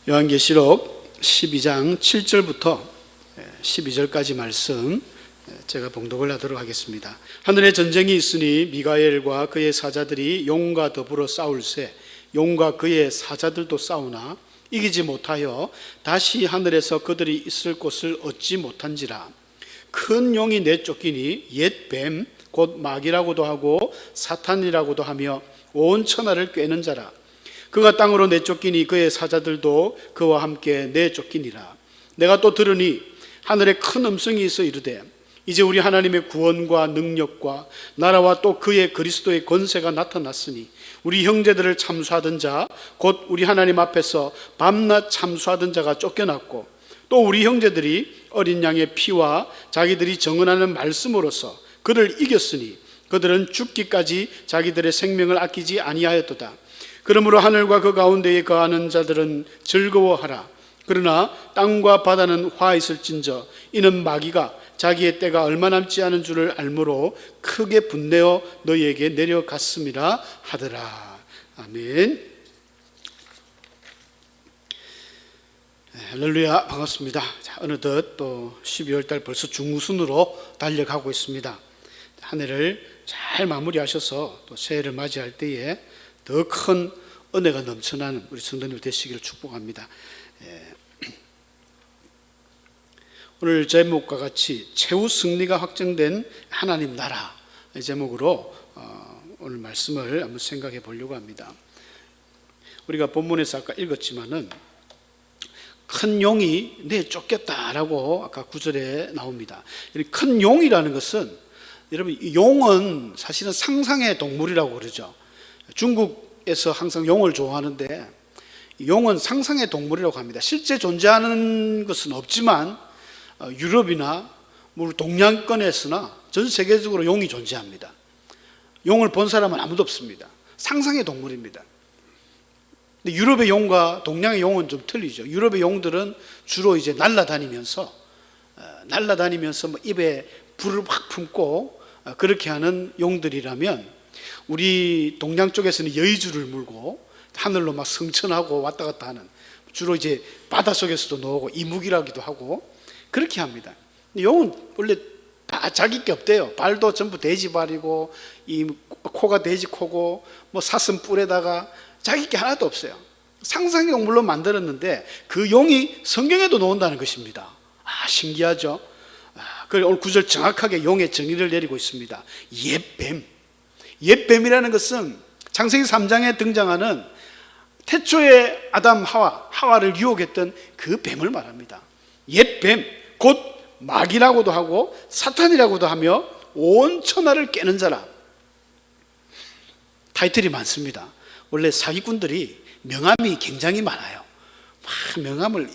요한계시록 12장 7절부터 12절까지 말씀 제가 봉독을 하도록 하겠습니다. 하늘에 전쟁이 있으니 미가엘과 그의 사자들이 용과 더불어 싸울세 용과 그의 사자들도 싸우나 이기지 못하여 다시 하늘에서 그들이 있을 곳을 얻지 못한지라. 큰 용이 내쫓기니 옛 뱀 곧 마귀라고도 하고 사탄이라고도 하며 온 천하를 꿰는 자라. 그가 땅으로 내쫓기니 그의 사자들도 그와 함께 내쫓기니라. 내가 또 들으니 하늘에 큰 음성이 있어 이르되 이제 우리 하나님의 구원과 능력과 나라와 또 그의 그리스도의 권세가 나타났으니 우리 형제들을 참수하던 자 곧 우리 하나님 앞에서 밤낮 참수하던 자가 쫓겨났고 또 우리 형제들이 어린 양의 피와 자기들이 정언하는 말씀으로써 그를 이겼으니 그들은 죽기까지 자기들의 생명을 아끼지 아니하였도다. 그러므로 하늘과 그 가운데에 거하는 자들은 즐거워하라. 그러나 땅과 바다는 화 있을진저 이는 마귀가 자기의 때가 얼마 남지 않은 줄을 알므로 크게 분내어 너희에게 내려갔음이라 하더라. 아멘. 할렐루야, 반갑습니다. 자, 어느덧 또 12월 달 벌써 중순으로 달려가고 있습니다. 한 해를 잘 마무리하셔서 또 새해를 맞이할 때에 더 큰 은혜가 넘쳐나는 우리 성도님 되시기를 축복합니다. 오늘 제목과 같이 최후 승리가 확정된 하나님 나라 이 제목으로 오늘 말씀을 한번 생각해 보려고 합니다. 우리가 본문에서 아까 읽었지만은 큰 용이 내쫓겼다라고 아까 9절에 나옵니다. 큰 용이라는 것은 여러분, 용은 사실은 상상의 동물이라고 그러죠. 중국에서 항상 용을 좋아하는데 용은 상상의 동물이라고 합니다. 실제 존재하는 것은 없지만 유럽이나 동양권에서나 전 세계적으로 용이 존재합니다. 용을 본 사람은 아무도 없습니다. 상상의 동물입니다. 근데 유럽의 용과 동양의 용은 좀 틀리죠. 유럽의 용들은 주로 이제 날아다니면서 뭐 입에 불을 확 품고 그렇게 하는 용들이라면 우리 동양 쪽에서는 여의주를 물고 하늘로 막 승천하고 왔다 갔다 하는, 주로 이제 바닷속에서도 나오고 이무기라기도 하고 그렇게 합니다. 용은 원래 다 자기 게 없대요. 발도 전부 돼지 발이고 이 코가 돼지 코고 뭐 사슴 뿔에다가 자기 게 하나도 없어요. 상상의 동물로 만들었는데 그 용이 성경에도 나온다는 것입니다. 신기하죠? 그리고 오늘 9절 정확하게 용의 정의를 내리고 있습니다. 옛뱀. 옛뱀이라는 것은 창세기 3장에 등장하는 태초에 아담 하와를 유혹했던 그 뱀을 말합니다. 옛뱀, 곧 마귀라고도 하고 사탄이라고도 하며 온 천하를 깨는 자라. 타이틀이 많습니다. 원래 사기꾼들이 명함이 굉장히 많아요. 막 명함을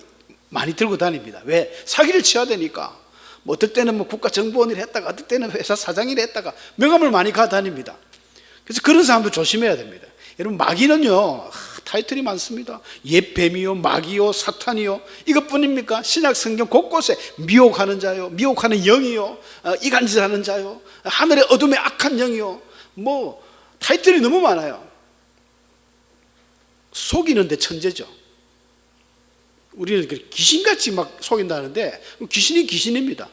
많이 들고 다닙니다. 왜? 사기를 쳐야 되니까. 뭐 어떨 때는 뭐 국가정보원을 했다가 어떨 때는 회사 사장을 했다가 명함을 많이 가다닙니다. 그래서 그런 사람도 조심해야 됩니다. 여러분, 마귀는요 타이틀이 많습니다. 옛뱀이요, 마귀요, 사탄이요, 이것뿐입니까? 신약 성경 곳곳에 미혹하는 자요, 미혹하는 영이요, 이간질하는 자요, 하늘의 어둠의 악한 영이요, 뭐 타이틀이 너무 많아요. 속이는데 천재죠. 우리는 귀신같이 막 속인다는데 귀신이 귀신입니다.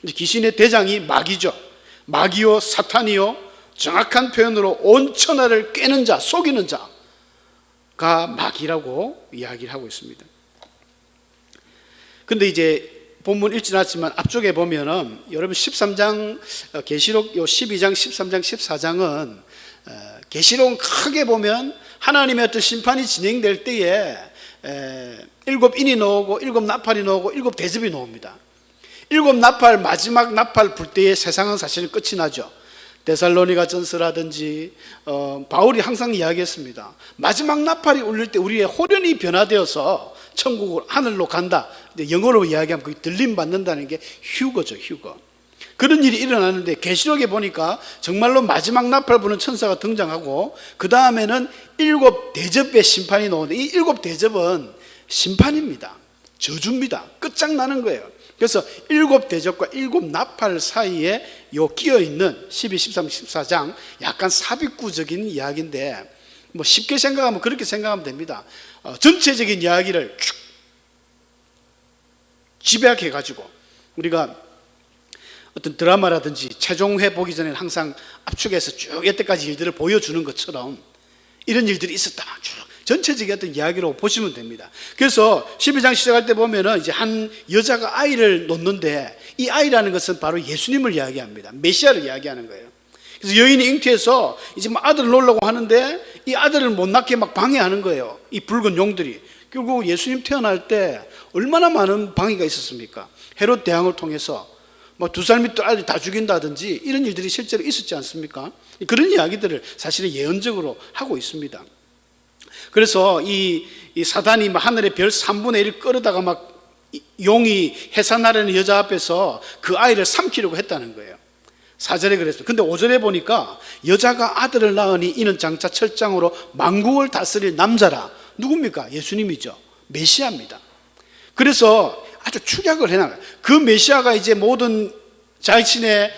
귀신의 대장이 마귀죠. 마귀요, 사탄이요, 정확한 표현으로 온 천하를 꿰는 자, 속이는 자가 마귀라고 이야기를 하고 있습니다. 근데 이제 본문 읽지 않았지만 앞쪽에 보면은 여러분 13장 계시록 12장, 13장, 14장은 계시록은 크게 보면 하나님의 어떤 심판이 진행될 때에 7인이 나오고 7나팔이 나오고 7대접이 나옵니다. 7나팔, 마지막 나팔 불 때에 세상은 사실은 끝이 나죠. 데살로니가 전서라든지 바울이 항상 이야기했습니다. 마지막 나팔이 울릴 때 우리의 호련이 변화되어서 천국으로 하늘로 간다. 영어로 이야기하면 그게 들림 받는다는 게 휴거죠, 휴거. 그런 일이 일어나는데 계시록에 보니까 정말로 마지막 나팔 부는 천사가 등장하고 그 다음에는 7대접의 심판이 나오는데 이 7대접은 심판입니다. 저주입니다. 끝장나는 거예요. 그래서 7대접과 7나팔 사이에 끼어있는 12, 13, 14장 약간 삽입구적인 이야기인데 뭐 쉽게 생각하면 그렇게 생각하면 됩니다. 전체적인 이야기를 쭉 집약해가지고 우리가 어떤 드라마라든지 최종회 보기 전에 항상 압축해서 쭉 여태까지 일들을 보여주는 것처럼 이런 일들이 있었다. 쭉 전체적인 어떤 이야기로 보시면 됩니다. 그래서 12장 시작할 때 보면은 이제 한 여자가 아이를 놓는데 이 아이라는 것은 바로 예수님을 이야기합니다. 메시아를 이야기하는 거예요. 그래서 여인이 잉태해서 이제 막 아들을 놓으려고 하는데 이 아들을 못 낳게 막 방해하는 거예요. 이 붉은 용들이. 결국 예수님 태어날 때 얼마나 많은 방해가 있었습니까? 헤롯 대왕을 통해서 뭐 2살 밑 아이를 다 죽인다든지 이런 일들이 실제로 있었지 않습니까? 그런 이야기들을 사실은 예언적으로 하고 있습니다. 그래서 이 사단이 막 하늘의 별 3분의 1 끌어다가 막 용이 해산하려는 여자 앞에서 그 아이를 삼키려고 했다는 거예요. 4절에 그랬어요. 근데 5절에 보니까 여자가 아들을 낳으니 이는 장차 철장으로 만국을 다스릴 남자라. 누굽니까? 예수님이죠. 메시아입니다. 그래서 아주 축약을 해나가요. 그 메시아가 이제 모든 자신의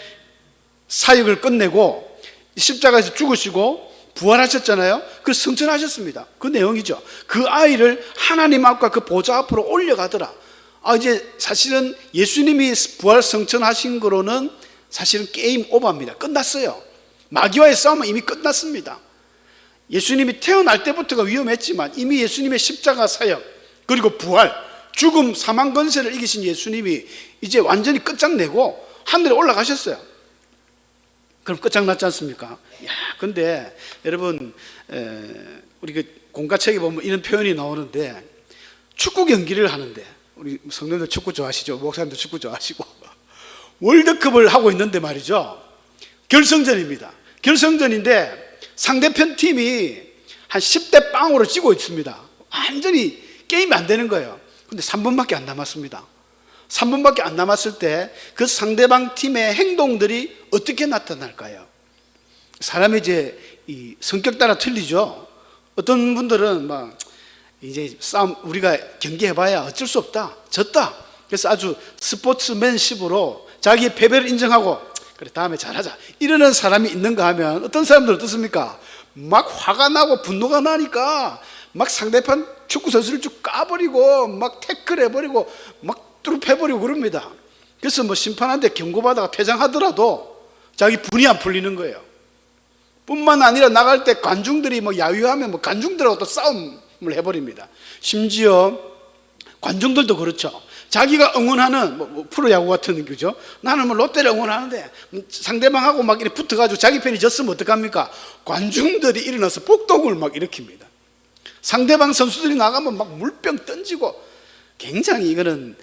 사역을 끝내고 십자가에서 죽으시고 부활하셨잖아요. 그래서 승천하셨습니다. 그 내용이죠. 그 아이를 하나님 앞과 그 보좌 앞으로 올려가더라. 이제 사실은 예수님이 부활 승천하신 거로는 사실은 게임 오버입니다. 끝났어요. 마귀와의 싸움은 이미 끝났습니다. 예수님이 태어날 때부터가 위험했지만 이미 예수님의 십자가 사역 그리고 부활, 죽음, 사망 권세를 이기신 예수님이 이제 완전히 끝장내고 하늘에 올라가셨어요. 그럼 끝장났지 않습니까? 근데 여러분 우리 그 공과책에 보면 이런 표현이 나오는데 축구 경기를 하는데 우리 성도님들 축구 좋아하시죠? 목사님도 축구 좋아하시고 월드컵을 하고 있는데 말이죠. 결승전입니다. 결승전인데 상대편 팀이 한 10대 빵으로 찌고 있습니다. 완전히 게임이 안 되는 거예요. 근데 3분밖에 안 남았습니다. 3분밖에 안 남았을 때 그 상대방 팀의 행동들이 어떻게 나타날까요? 사람이 이제 이 성격 따라 틀리죠. 어떤 분들은 막 이제 싸움 우리가 경기해봐야 어쩔 수 없다, 졌다. 그래서 아주 스포츠맨십으로 자기의 패배를 인정하고 그래 다음에 잘하자 이러는 사람이 있는가 하면 어떤 사람들은 어떻습니까? 막 화가 나고 분노가 나니까 막 상대편 축구 선수를 쭉 까버리고 막 태클 해버리고 막 뚜룹 해버리고 그럽니다. 그래서 뭐 심판한테 경고받아가 퇴장하더라도 자기 분이 안 풀리는 거예요. 뿐만 아니라 나갈 때 관중들이 뭐 야유하면 뭐 관중들하고 또 싸움을 해버립니다. 심지어 관중들도 그렇죠. 자기가 응원하는 뭐 프로야구 같은 거죠. 나는 뭐 롯데를 응원하는데 상대방하고 막 이렇게 붙어가지고 자기 편이 졌으면 어떡합니까? 관중들이 일어나서 폭동을 막 일으킵니다. 상대방 선수들이 나가면 막 물병 던지고 굉장히 이거는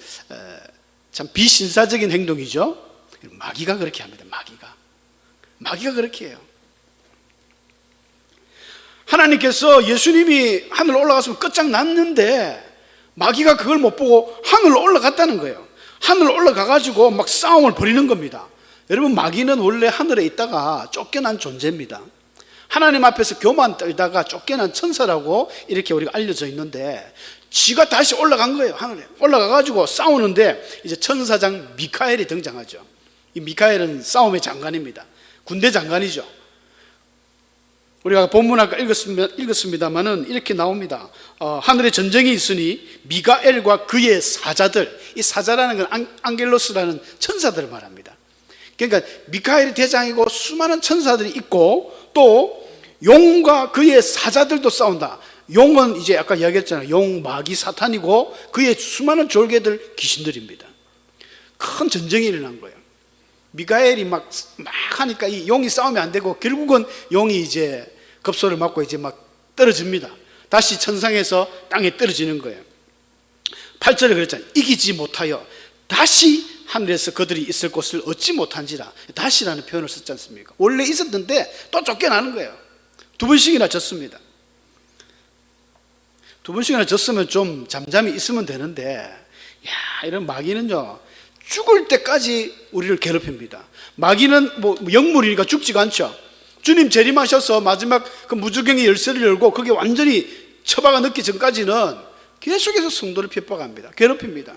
참 비신사적인 행동이죠. 마귀가 그렇게 합니다. 마귀가 그렇게 해요. 하나님께서 예수님이 하늘로 올라갔으면 끝장났는데 마귀가 그걸 못 보고 하늘로 올라갔다는 거예요. 하늘로 올라가가지고 막 싸움을 벌이는 겁니다. 여러분, 마귀는 원래 하늘에 있다가 쫓겨난 존재입니다. 하나님 앞에서 교만 떨다가 쫓겨난 천사라고 이렇게 우리가 알려져 있는데 지가 다시 올라간 거예요. 하늘에 올라가가지고 싸우는데 이제 천사장 미카엘이 등장하죠. 이 미카엘은 싸움의 장관입니다. 군대 장관이죠. 우리가 본문 아까 읽었습니다만은 이렇게 나옵니다. 하늘에 전쟁이 있으니 미가엘과 그의 사자들, 이 사자라는 건 앙겔로스라는 천사들을 말합니다. 그러니까 미카엘이 대장이고 수많은 천사들이 있고 또 용과 그의 사자들도 싸운다. 용은 이제 아까 이야기했잖아요. 용, 마귀, 사탄이고 그의 수많은 졸개들 귀신들입니다. 큰 전쟁이 일어난 거예요. 미가엘이 막 하니까 이 용이 싸우면 안 되고 결국은 용이 이제 급소를 맞고 이제 막 떨어집니다. 다시 천상에서 땅에 떨어지는 거예요. 8절에 그랬잖아요. 이기지 못하여 다시 하늘에서 그들이 있을 곳을 얻지 못한지라. 다시라는 표현을 썼지 않습니까? 원래 있었는데 또 쫓겨나는 거예요. 2번씩이나 졌습니다. 2번씩이나 졌으면 좀 잠잠히 있으면 되는데 이런 마귀는요 죽을 때까지 우리를 괴롭힙니다. 마귀는 뭐 영물이니까 죽지가 않죠. 주님 재림하셔서 마지막 그 무주경의 열쇠를 열고 그게 완전히 처바가 넣기 전까지는 계속해서 성도를 핍박합니다. 괴롭힙니다.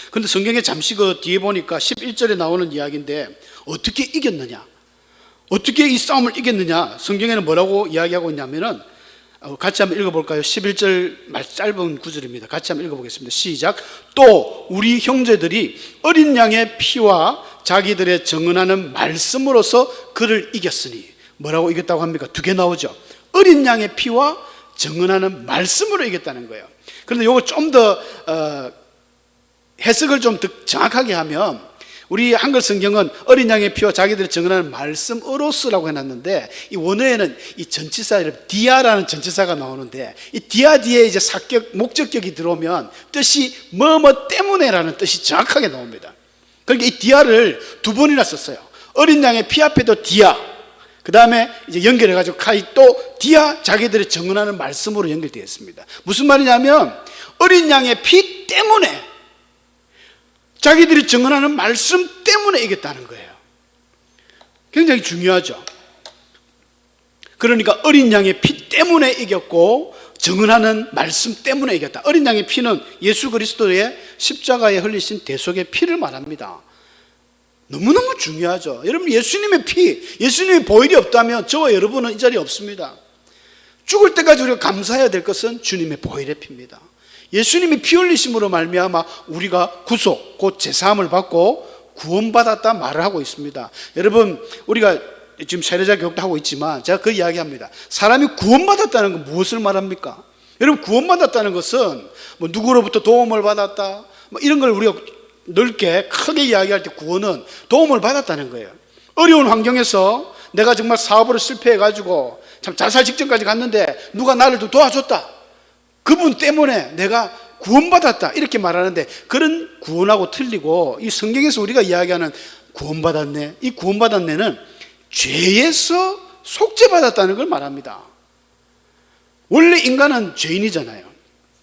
그런데 성경에 잠시 그 뒤에 보니까 11절에 나오는 이야기인데 어떻게 이겼느냐, 어떻게 이 싸움을 이겼느냐, 성경에는 뭐라고 이야기하고 있냐면은 같이 한번 읽어볼까요? 11절 짧은 구절입니다. 같이 한번 읽어보겠습니다. 시작. 또 우리 형제들이 어린 양의 피와 자기들의 증언하는 말씀으로서 그를 이겼으니. 뭐라고 이겼다고 합니까? 두 개 나오죠. 어린 양의 피와 증언하는 말씀으로 이겼다는 거예요. 그런데 이거 좀 더 해석을 좀 더 정확하게 하면, 우리 한글 성경은 어린 양의 피와 자기들이 증언하는 말씀으로서라고 해놨는데, 이 원어에는 이 전치사, 디아라는 전치사가 나오는데, 이 디아 뒤에 이제 사격, 목적격이 들어오면 뜻이 뭐뭐 때문에라는 뜻이 정확하게 나옵니다. 그러니까 이 디아를 두 번이나 썼어요. 어린 양의 피 앞에도 디아, 그 다음에 이제 연결해가지고 카이, 또 디아, 자기들이 증언하는 말씀으로 연결되어 있습니다. 무슨 말이냐면, 어린 양의 피 때문에, 자기들이 증언하는 말씀 때문에 이겼다는 거예요. 굉장히 중요하죠. 그러니까 어린 양의 피 때문에 이겼고, 증언하는 말씀 때문에 이겼다. 어린 양의 피는 예수 그리스도의 십자가에 흘리신 대속의 피를 말합니다. 너무너무 중요하죠. 여러분, 예수님의 피, 예수님의 보혈이 없다면 저와 여러분은 이 자리에 없습니다. 죽을 때까지 우리가 감사해야 될 것은 주님의 보혈의 피입니다. 예수님이 피 흘리심으로 말미암아 우리가 구속, 곧 제사함을 받고 구원받았다 말을 하고 있습니다. 여러분, 우리가 지금 세례자 교육도 하고 있지만 제가 그 이야기합니다. 사람이 구원받았다는 건 무엇을 말합니까? 여러분, 구원받았다는 것은 뭐 누구로부터 도움을 받았다, 뭐 이런 걸 우리가 넓게 크게 이야기할 때 구원은 도움을 받았다는 거예요. 어려운 환경에서 내가 정말 사업으로 실패해가지고 참 자살 직전까지 갔는데 누가 나를 좀 도와줬다, 그분 때문에 내가 구원받았다, 이렇게 말하는데, 그런 구원하고 틀리고, 이 성경에서 우리가 이야기하는 구원받았네, 이 구원받았네는 죄에서 속죄받았다는 걸 말합니다. 원래 인간은 죄인이잖아요.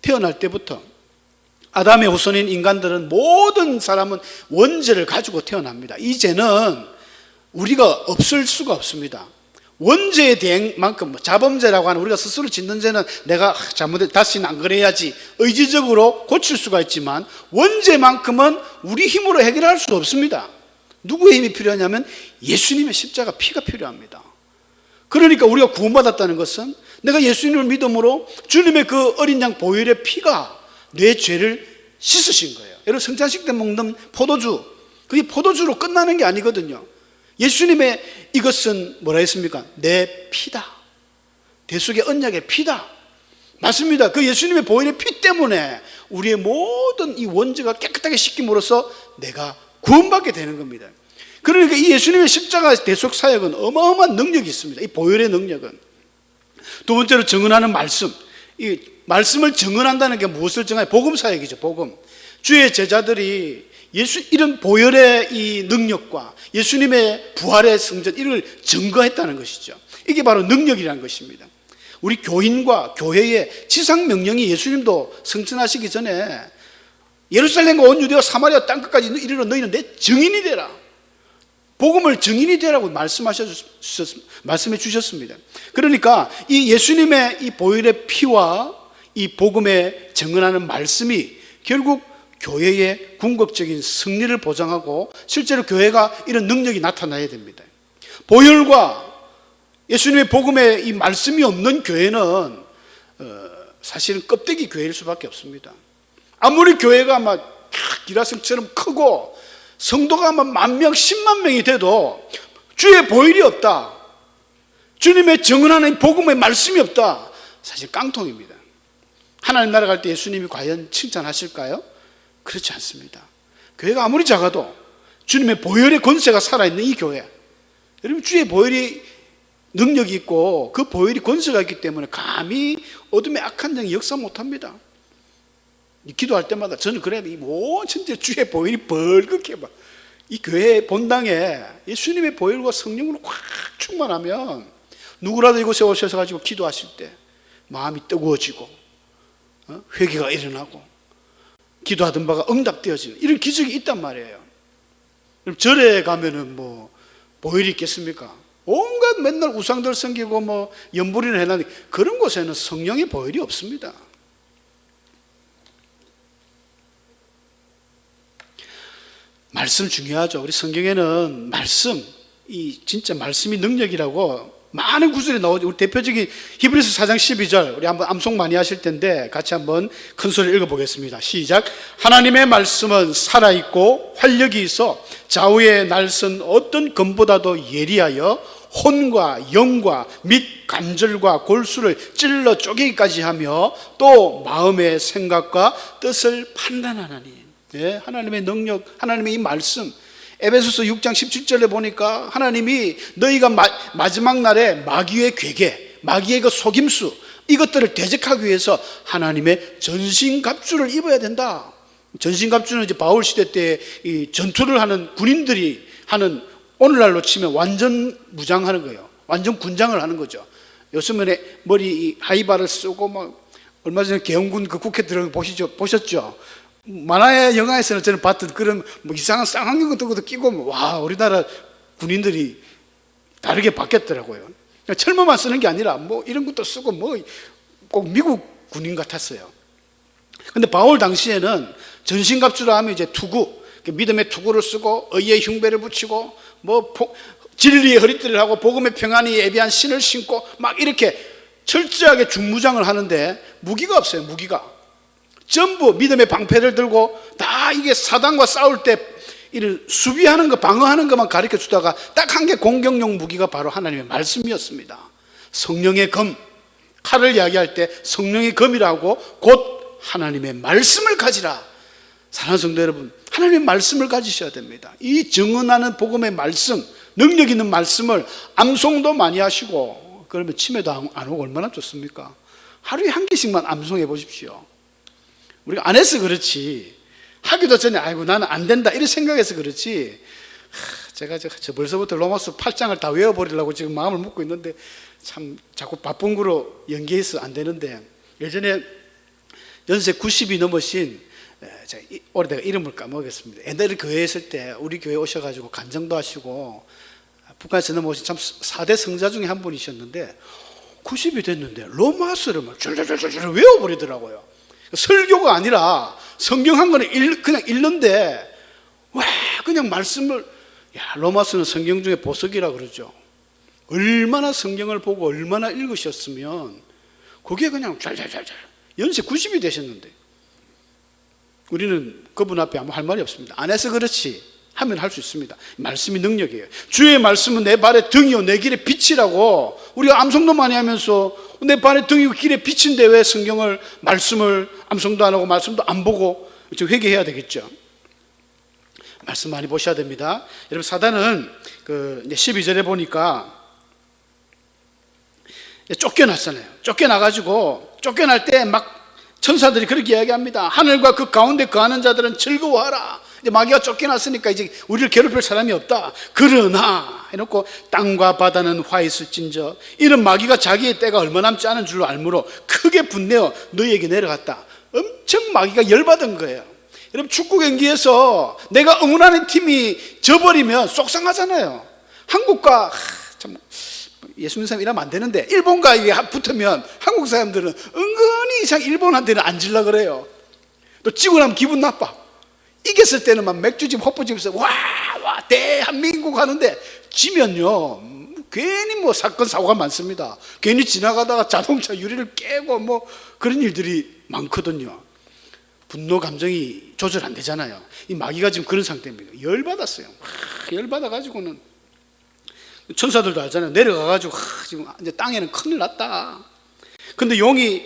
태어날 때부터 아담의 후손인 인간들은, 모든 사람은 원죄를 가지고 태어납니다. 이 죄는 우리가 없을 수가 없습니다. 원죄에 대한 만큼, 자범죄라고 하는, 우리가 스스로 짓는 죄는 내가 잘못해 다시는 안 그래야지 의지적으로 고칠 수가 있지만, 원죄만큼은 우리 힘으로 해결할 수 없습니다. 누구의 힘이 필요하냐면 예수님의 십자가 피가 필요합니다. 그러니까 우리가 구원받았다는 것은 내가 예수님을 믿음으로 주님의 그 어린 양 보혈의 피가 내 죄를 씻으신 거예요. 여러분, 성찬식 때 먹는 포도주, 그게 포도주로 끝나는 게 아니거든요. 예수님의 이것은 뭐라 했습니까? 내 피다. 대속의 언약의 피다. 맞습니다. 그 예수님의 보혈의 피 때문에 우리의 모든 이 원죄가 깨끗하게 씻김으로써 내가 구원받게 되는 겁니다. 그러니까 이 예수님의 십자가 대속 사역은 어마어마한 능력이 있습니다. 이 보혈의 능력은. 두 번째로 증언하는 말씀. 이 말씀을 증언한다는 게 무엇을 증언해요? 복음 사역이죠. 복음. 주의 제자들이 이런 보혈의 이 능력과 예수님의 부활의 성전, 이걸 증거했다는 것이죠. 이게 바로 능력이라는 것입니다. 우리 교인과 교회의 지상 명령이, 예수님도 성천하시기 전에 예루살렘과 온 유대와 사마리아 땅끝까지 이르러 너희는 내 증인이 되라, 복음을 증인이 되라고 말씀해 주셨습니다. 그러니까 이 예수님의 이 보혈의 피와 이 복음에 증언하는 말씀이 결국 교회의 궁극적인 승리를 보장하고, 실제로 교회가 이런 능력이 나타나야 됩니다. 보혈과 예수님의 복음에 이 말씀이 없는 교회는 사실은 껍데기 교회일 수밖에 없습니다. 아무리 교회가 막 기라성처럼 크고 성도가 막 10,000명, 10만 명이 돼도 주의 보혈이 없다, 주님의 증언하는 복음의 말씀이 없다, 사실 깡통입니다. 하나님 나라 갈 때 예수님이 과연 칭찬하실까요? 그렇지 않습니다. 교회가 아무리 작아도 주님의 보혈의 권세가 살아있는 이 교회, 여러분, 주의 보혈이 능력이 있고 그 보혈이 권세가 있기 때문에 감히 어둠의 악한 영이 역사 못합니다. 기도할 때마다 저는 그래요. 이 전체 주의 보혈이 벌겋게 막 이 교회 본당에 예수님의 보혈과 성령으로 확 충만하면, 누구라도 이곳에 오셔서 가지고 기도하실 때 마음이 뜨거워지고 회개가 일어나고 기도하던 바가 응답되어지는 이런 기적이 있단 말이에요. 그럼 절에 가면은 뭐 보혈이 있겠습니까? 온갖 맨날 우상들 섬기고 뭐 연불이나 해놨는데, 그런 곳에는 성령의 보혈이 없습니다. 말씀 중요하죠. 우리 성경에는 말씀, 이 진짜 말씀이 능력이라고 많은 구절이 나오죠. 우리 대표적인 히브리서 4장 12절, 우리 한번 암송 많이 하실 텐데 같이 한번 큰 소리로 읽어보겠습니다. 시작. 하나님의 말씀은 살아있고 활력이 있어 좌우에 날선 어떤 검보다도 예리하여 혼과 영과 및 관절과 골수를 찔러 쪼개기까지 하며 또 마음의 생각과 뜻을 판단하나니. 예, 하나님의 능력, 하나님의 이 말씀, 에베소서 6장 17절에 보니까 하나님이 너희가 마지막 날에 마귀의 괴계, 마귀의 그 속임수, 이것들을 대적하기 위해서 하나님의 전신갑주를 입어야 된다. 전신갑주는 이제 바울 시대 때 이 전투를 하는 군인들이 하는, 오늘날로 치면 완전 무장하는 거예요. 완전 군장을 하는 거죠. 요즘에 머리 하이바를 쓰고 막, 얼마 전에 계엄군 그 국회 들어간 거 보셨죠? 만화의 영화에서는 저는 봤던 그런 뭐 이상한 쌍안경 같은 것도 끼고, 와, 우리나라 군인들이 다르게 바뀌었더라고요. 그러니까 철모만 쓰는 게 아니라 뭐 이런 것도 쓰고 뭐 꼭 미국 군인 같았어요. 근데 바울 당시에는 전신갑주라 하면 이제 투구, 믿음의 투구를 쓰고 의의 흉배를 붙이고 뭐 진리의 허리띠를 하고 복음의 평안이 예비한 신을 신고 막 이렇게 철저하게 중무장을 하는데 무기가 없어요. 무기가 전부 믿음의 방패를 들고 다 이게 사단과 싸울 때 이런 수비하는 거, 방어하는 것만 가르쳐 주다가 딱 한 개 공격용 무기가 바로 하나님의 말씀이었습니다. 성령의 검, 칼을 이야기할 때 성령의 검이라고 곧 하나님의 말씀을 가지라. 사랑하는 성도 여러분, 하나님의 말씀을 가지셔야 됩니다. 이 증언하는 복음의 말씀, 능력 있는 말씀을 암송도 많이 하시고, 그러면 치매도 안 오고 얼마나 좋습니까? 하루에 한 개씩만 암송해 보십시오. 우리가 안 해서 그렇지, 하기도 전에 아이고 나는 안 된다 이런 생각해서 그렇지, 제가 벌써부터 로마서 8장을 다 외워버리려고 지금 마음을 먹고 있는데 참 자꾸 바쁜 거로 연계해서 안 되는데, 예전에 연세 90이 넘으신, 제가 오래되가 이름을 까먹었습니다. 옛날에 교회에 있을 때 우리 교회 오셔가지고 간증도 하시고 북한에서 넘어오신 참 4대 성자 중에 한 분이셨는데 90이 됐는데 로마서를 막 줄줄줄줄 외워버리더라고요. 설교가 아니라 성경 한 권을 그냥 읽는데, 와, 그냥 말씀을, 야, 로마서는 성경 중에 보석이라 그러죠. 얼마나 성경을 보고 얼마나 읽으셨으면 그게 그냥 잘잘잘잘, 연세 90이 되셨는데 우리는 그분 앞에 아무 할 말이 없습니다. 안 해서 그렇지, 하면 할 수 있습니다. 말씀이 능력이에요. 주의 말씀은 내 발의 등이요 내 길의 빛이라고 우리가 암송도 많이 하면서 내 발의 등이고 길의 빛인데 왜 성경을, 말씀을 암송도 안 하고 말씀도 안 보고, 좀 회개해야 되겠죠. 말씀 많이 보셔야 됩니다. 여러분, 사단은 이제 12절에 보니까 쫓겨났잖아요. 쫓겨나가지고, 쫓겨날 때 막 천사들이 그렇게 이야기합니다. 하늘과 그 가운데 거하는 자들은 즐거워하라. 이제 마귀가 쫓겨났으니까 이제 우리를 괴롭힐 사람이 없다. 그러나 해놓고 땅과 바다는 화 있을진저, 이런 마귀가 자기의 때가 얼마 남지 않은 줄로 알므로 크게 분내어 너희에게 내려갔다. 엄청 마귀가 열받은 거예요. 여러분, 축구 경기에서 내가 응원하는 팀이 져버리면 속상하잖아요. 한국과 참 예수 믿는 사람 이러면 안 되는데 일본과 이게 붙으면 한국 사람들은 은근히 이상 일본한테는 안 질라 그래요. 또 지고 나면 기분 나빠. 이겼을 때는 막 맥주집 헛부집에서 와 대한민국 하는데, 지면요 괜히 뭐 사건 사고가 많습니다. 괜히 지나가다가 자동차 유리를 깨고 뭐 그런 일들이 많거든요. 분노 감정이 조절 안 되잖아요. 이 마귀가 지금 그런 상태입니다. 열받았어요. 열받아가지고는 천사들도 알잖아요. 내려가가지고 지금 이제 땅에는 큰일 났다. 근데 용이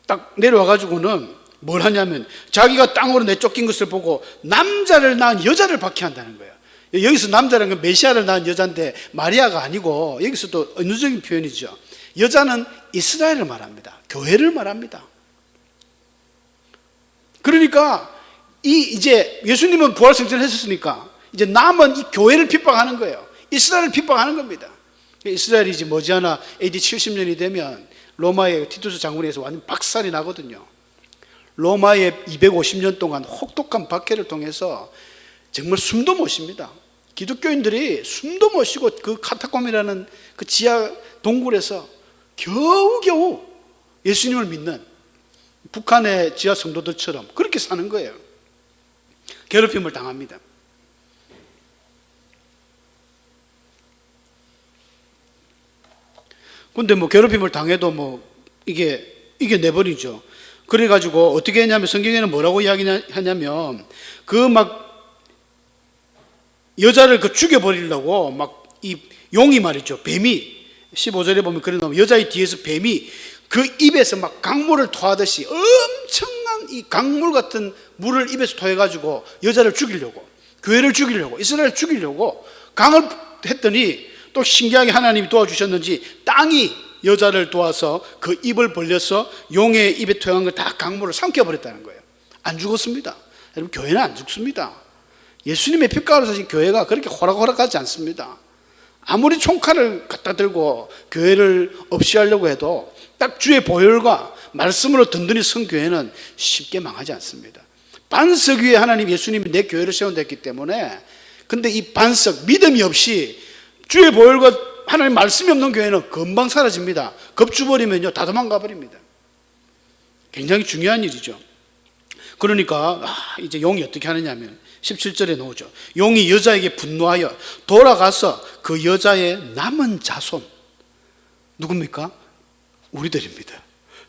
딱 내려와가지고는 뭘 하냐면 자기가 땅으로 내쫓긴 것을 보고 남자를 낳은 여자를 박해한다는 거예요. 여기서 남자라는 건 메시아를 낳은 여자인데 마리아가 아니고, 여기서 또 은유적인 표현이죠. 여자는 이스라엘을 말합니다. 교회를 말합니다. 그러니까 이제 예수님은 부활승천을 했었으니까 이제 남은 이 교회를 핍박하는 거예요. 이스라엘을 핍박하는 겁니다. 이스라엘이 이제 머지않아 AD 70년이 되면 로마의 티투스 장군에서 완전 박살이 나거든요. 로마의 250년 동안 혹독한 박해를 통해서 정말 숨도 못 쉽니다. 기독교인들이 숨도 못 쉬고 그 카타콤이라는 그 지하 동굴에서 겨우겨우 예수님을 믿는 북한의 지하 성도들처럼 그렇게 사는 거예요. 괴롭힘을 당합니다. 근데 뭐 괴롭힘을 당해도 뭐 이게 내버리죠. 그래가지고 어떻게 했냐면 성경에는 뭐라고 이야기하냐면 그 막 여자를 그 죽여버리려고 막 이 용이 말이죠. 뱀이 15절에 보면 그래 나오면 여자의 뒤에서 뱀이 그 입에서 막 강물을 토하듯이 엄청난 이 강물 같은 물을 입에서 토해가지고 여자를 죽이려고, 교회를 죽이려고, 이스라엘을 죽이려고 강을 했더니 또 신기하게 하나님이 도와주셨는지 땅이 여자를 도와서 그 입을 벌려서 용의 입에 토한 걸 다 강물을 삼켜버렸다는 거예요. 안 죽었습니다. 여러분, 교회는 안 죽습니다. 예수님의 피가로 사신 교회가 그렇게 호락호락하지 않습니다. 아무리 총칼을 갖다 들고 교회를 없이 하려고 해도 딱 주의 보혈과 말씀으로 든든히 선 교회는 쉽게 망하지 않습니다. 반석 위에 하나님 예수님이 내 교회를 세운댔기 때문에, 근데 이 반석 믿음이 없이 주의 보혈과 하나님 말씀이 없는 교회는 금방 사라집니다. 겁주버리면요 다 도망가 버립니다. 굉장히 중요한 일이죠. 그러니까 이제 용이 어떻게 하느냐면 17절에 나오죠. 용이 여자에게 분노하여 돌아가서 그 여자의 남은 자손, 누굽니까? 우리들입니다.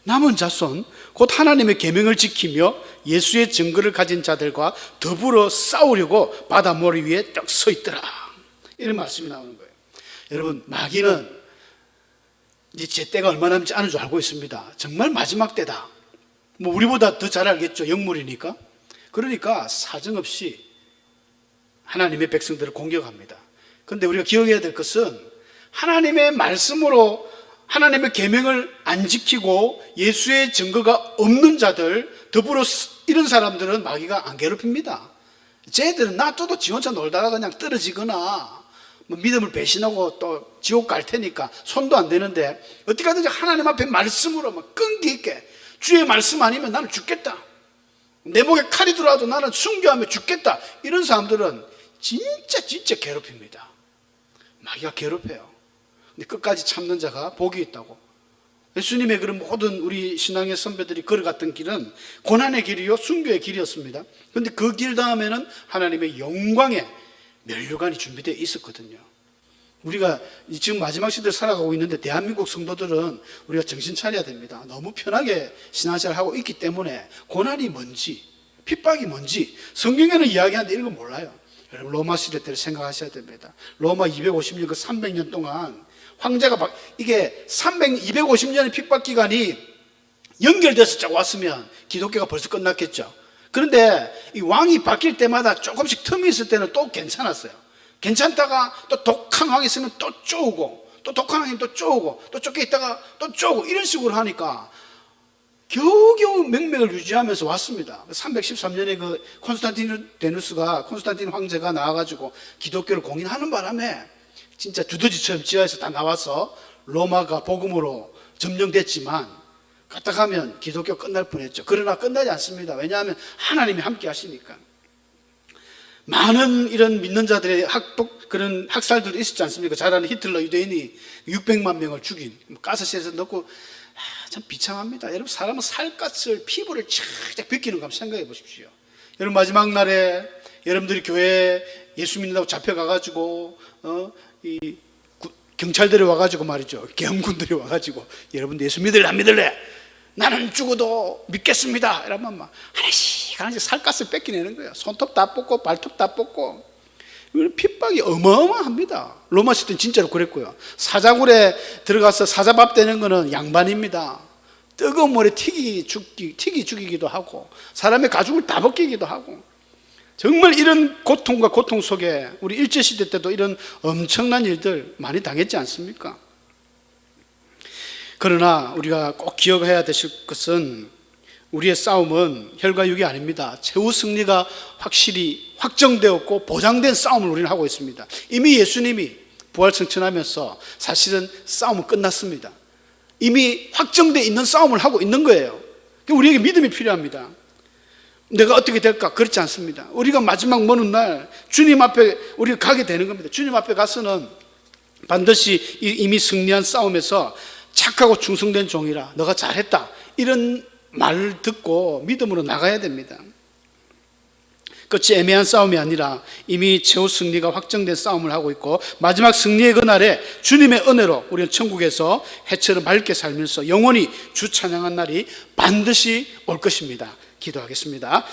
남은 자손, 곧 하나님의 계명을 지키며 예수의 증거를 가진 자들과 더불어 싸우려고 바다모래 위에 딱 서 있더라. 이런 말씀이 나오는 거예요. 여러분, 마귀는 이제 제 때가 얼마 남지 않은 줄 알고 있습니다. 정말 마지막 때다. 뭐 우리보다 더 잘 알겠죠. 영물이니까. 그러니까 사정없이 하나님의 백성들을 공격합니다. 그런데 우리가 기억해야 될 것은 하나님의 말씀으로 하나님의 계명을 안 지키고 예수의 증거가 없는 자들, 더불어 이런 사람들은 마귀가 안 괴롭힙니다. 쟤들은 놔둬도 지 혼자 놀다가 그냥 떨어지거나 뭐 믿음을 배신하고 또 지옥 갈 테니까 손도 안 대는데, 어떻게 하든지 하나님 앞에 말씀으로 막 끈기 있게, 주의 말씀 아니면 나는 죽겠다, 내 목에 칼이 들어와도 나는 순교하며 죽겠다, 이런 사람들은 진짜 괴롭힙니다. 마귀가 괴롭혀요. 근데 끝까지 참는 자가 복이 있다고. 예수님의 그런 모든 우리 신앙의 선배들이 걸어갔던 길은 고난의 길이요 순교의 길이었습니다. 그런데 그 길 다음에는 하나님의 영광의 면류관이 준비되어 있었거든요. 우리가 지금 마지막 시대를 살아가고 있는데 대한민국 성도들은 우리가 정신 차려야 됩니다. 너무 편하게 신앙생활을 하고 있기 때문에 고난이 뭔지, 핍박이 뭔지 성경에는 이야기하는데 이런 거 몰라요. 여러분, 로마 시대 때를 생각하셔야 됩니다. 로마 250년, 그 300년 동안 황제가 이게 250년의 핍박 기간이 연결돼서 쫙 왔으면 기독교가 벌써 끝났겠죠. 그런데 이 왕이 바뀔 때마다 조금씩 틈이 있을 때는 또 괜찮았어요. 괜찮다가 또 독한 왕이 있으면 또 쪼우고, 또 독한 왕이 또 쪼우고, 또 쫓겨 있다가 또 쪼우고, 이런 식으로 하니까 겨우겨우 명맥을 유지하면서 왔습니다. 313년에 그 콘스탄틴 황제가 나와가지고 기독교를 공인하는 바람에 진짜 두더지처럼 지하에서 다 나와서 로마가 복음으로 점령됐지만 갔다 가면 기독교 끝날 뻔했죠. 그러나 끝나지 않습니다. 왜냐하면 하나님이 함께 하시니까. 많은 이런 믿는 자들의 그런 학살들이 있었지 않습니까? 잘 아는 히틀러 유대인이 600만 명을 죽인, 가스실에서 넣고, 참 비참합니다. 여러분, 사람은 살갗을, 피부를 착착 벗기는 거 한번 생각해 보십시오. 여러분, 마지막 날에 여러분들이 교회에 예수 믿는다고 잡혀가가지고 이 경찰들이 와가지고 말이죠, 계엄군들이 와가지고 여러분 예수 믿을래 안 믿을래? 나는 죽어도 믿겠습니다 이러면 막 하나씩 살갗을 뺏기내는 거예요. 손톱 다 뽑고 발톱 다 뽑고. 핍박이 어마어마합니다. 로마 시대는 진짜로 그랬고요. 사자굴에 들어가서 사자밥 되는 거는 양반입니다. 뜨거운 물에 튀기 죽이기도 하고, 사람의 가죽을 다 벗기기도 하고, 정말 이런 고통과 고통 속에 우리 일제시대 때도 이런 엄청난 일들 많이 당했지 않습니까? 그러나 우리가 꼭 기억해야 되실 것은 우리의 싸움은 혈과 육이 아닙니다. 최후 승리가 확실히 확정되었고 보장된 싸움을 우리는 하고 있습니다. 이미 예수님이 부활승천하면서 사실은 싸움은 끝났습니다. 이미 확정되어 있는 싸움을 하고 있는 거예요. 우리에게 믿음이 필요합니다. 내가 어떻게 될까? 그렇지 않습니다. 우리가 마지막 먼 날 주님 앞에 우리가 가게 되는 겁니다. 주님 앞에 가서는 반드시 이미 승리한 싸움에서 착하고 충성된 종이라 너가 잘했다, 이런 말을 듣고 믿음으로 나가야 됩니다. 끝이 애매한 싸움이 아니라 이미 최후 승리가 확정된 싸움을 하고 있고, 마지막 승리의 그날에 주님의 은혜로 우리는 천국에서 해처럼 밝게 살면서 영원히 주 찬양한 날이 반드시 올 것입니다. 기도하겠습니다.